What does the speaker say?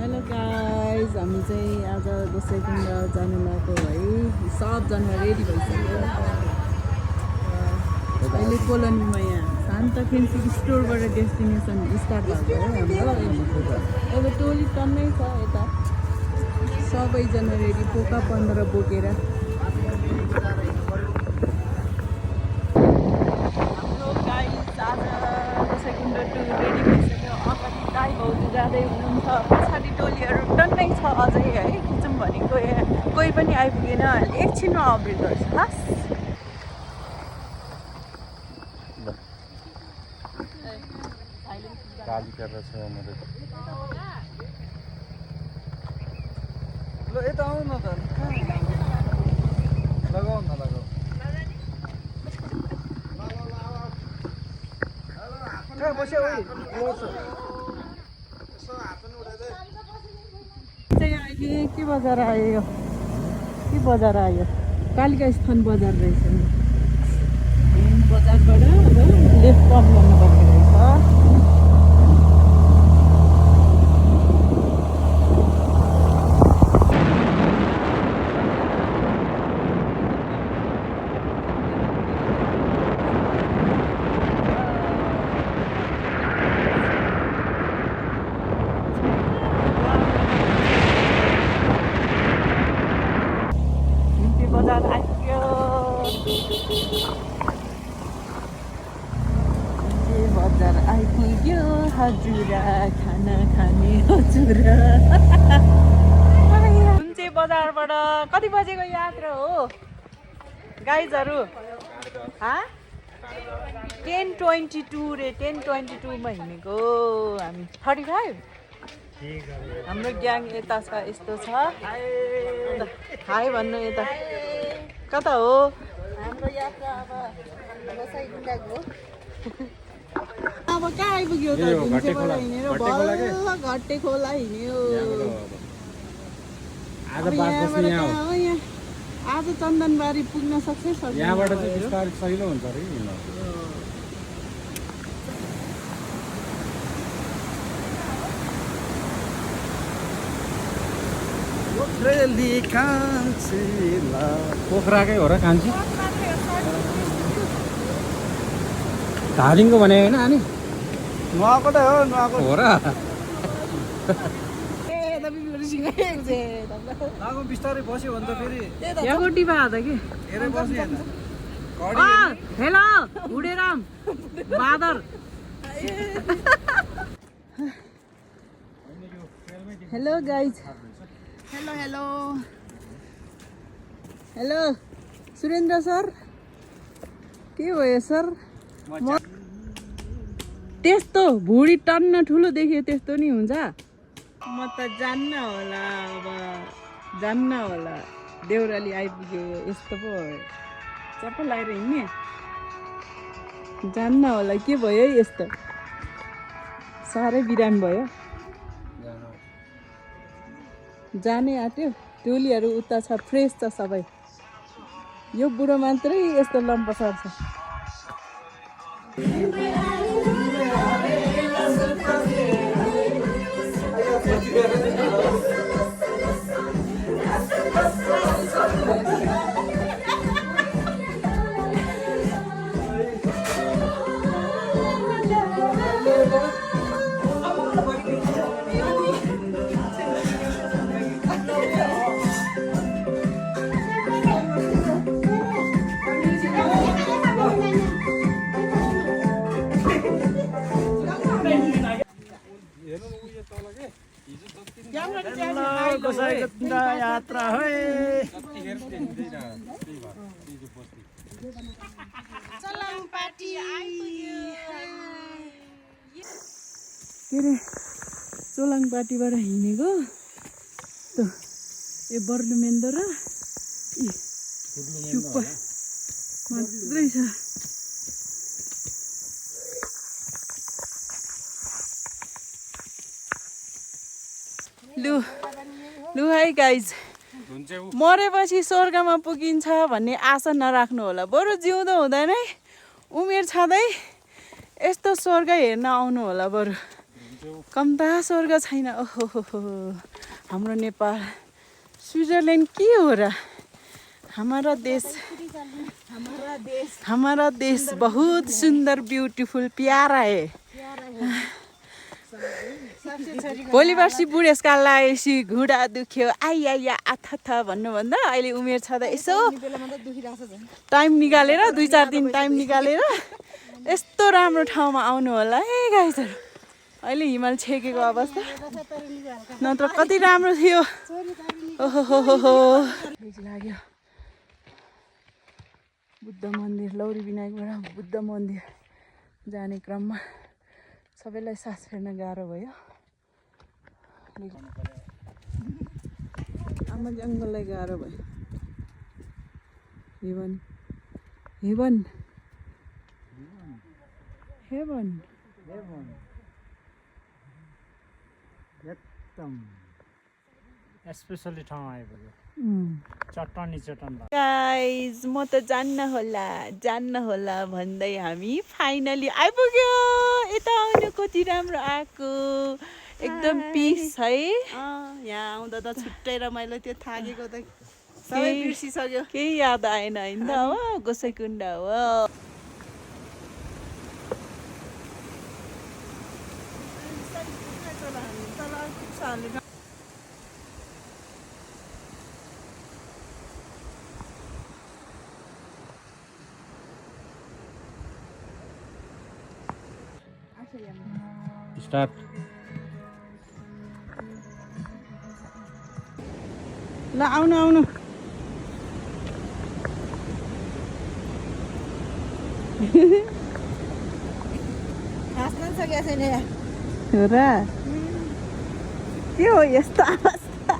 Hello guys, हामी चाहिँ आज दसैँकुण्ड जानु लागेको है। सबजना रेडी भइसक्यो। अहिले कोलोनीमा यहाँ शान्त फेन्सी स्टोरबाट डेस्टिनेसन स्टार्ट भएको है हाम्रो। अब टोली टन्नै छ यता, सबैजना रेडी, पोका 15 बोकेर। हाम्रो गाइज आज दसैँकुण्ड टु रेडी भइसक्यो। अगाडि दाइ भाउजू जाँदै हुनुहुन्छ, पछाडि टोलीहरू टन्नै छ अझै है। खिचौँ भनेको कोही पनि आइपुगेन, एकछिनमा अपडेट गर्छु हस्। ल यता आउनु न त लगाऊ न लगाऊ कहाँ बस्यो अहिले के बजार आयो, के बजार आयो? कालिका स्थान बजार रहेछ। मेन बजारबाट अब लेफ्ट टर्न गर्नुपर्ने रहेछ। बजार आइपुग्यो, बजार आइपुग्यो। हजुरा खाना खाने हजुरा। जुन चाहिँ बजारबाट कति बजेको यात्रा हो गाइजहरू? 10:22 रे, 10:22मा हिँडेको हामी। 35 हाम्रो ग्याङ यता छ, यस्तो छ। हाई भन्नु यता कता हो हाम्रो यात्रा? अब दसैँकुण्डको अब कहाँ आइपुग्यो त? जुनचेबाट हिँडेर बल्ल घट्टे खोला हिँड्यो। आज चन्दनबारी पुग्न सक्छ। यहाँबाट चाहिँ बिस्तारै सजिलो हुन्छ अरे हिँड्न। पोखराकै हो र कान्छी? धादिङको भने होइन अनि नुहाकोटै हो, नुहाको हो र। लागु बिस्तारै बस्यो भने त फेरि यागोटी भए त के हेरै बस्यो होइन। हेलो उडेराम बादर। Hello guys, hello hello hello Surendra sir, के भयो सर? त्यस्तो भुँडी टन्न ठुलो देखियो त्यस्तो नि हुन्छ? म त जान्न होला, अब जान्न होला। देउराली आइपुग्यो, यस्तो पो हो चप्पल लगाएर हिँड्ने? जान्न होला के भयो यस्तो, साह्रै बिराम भयो। जानै आँट्यो, टोलीहरू उता छ, फ्रेस छ सबै। यो बुढो मात्रै यस्तो लम्पा सर्छ। यात्रा के अरे चोलाङपाटीबाट हिँडेको त ए बर्लुमेन्दो र चुप्पा मात्रै छ। लु है गाइज, मरेपछि स्वर्गमा पुगिन्छ भन्ने आशा नराख्नु होला। बरु जिउँदो हुँदै नै उमेर छँदै यस्तो स्वर्ग हेर्न आउनु होला। बरु कम्ता स्वर्ग छैन ओहो हाम्रो नेपाल स्विजरल्यान्ड के हो र हमारा देश बहुत सुंदर ब्यूटीफुल प्यारा है भोलि पर्सि बुढेसकाल लागेपछि घुँडा दुख्यो आइया आथा भन्नुभन्दा अहिले उमेर छँदा यसो टाइम निकालेर 2-4 दिन टाइम निकालेर यस्तो राम्रो ठाउँमा आउनु होला है गाइजहरु अहिले हिमाल छेकेको अवस्था नत्र कति राम्रो थियो ओहो लाग्यो बुद्ध मन्दिर लौरी विनायकबाट बुद्ध मन्दिर जाने क्रममा सबैलाई सास फेर्न गाह्रो भयो आमा जङ्गललाई गाह्रो भयो हेभन एकदम स्पेशली ठाउँ आइपुग्यो चट्टान गाइज म त जान्न होला भन्दै हामी फाइनली आइपुग्यो यता आउनु कति राम्रो आएको एकदम पिस है यहाँ आउँदा त छुट्टै रमाइलो त्यो थाकेको त सबै बिर्सिसक्यो केही याद आएन होइन हो गोसाइकुण्ड हो स्टार्ट ल आउनु हाँस्न सकेको छैन यहाँ हो र के हो यस्तो अवस्था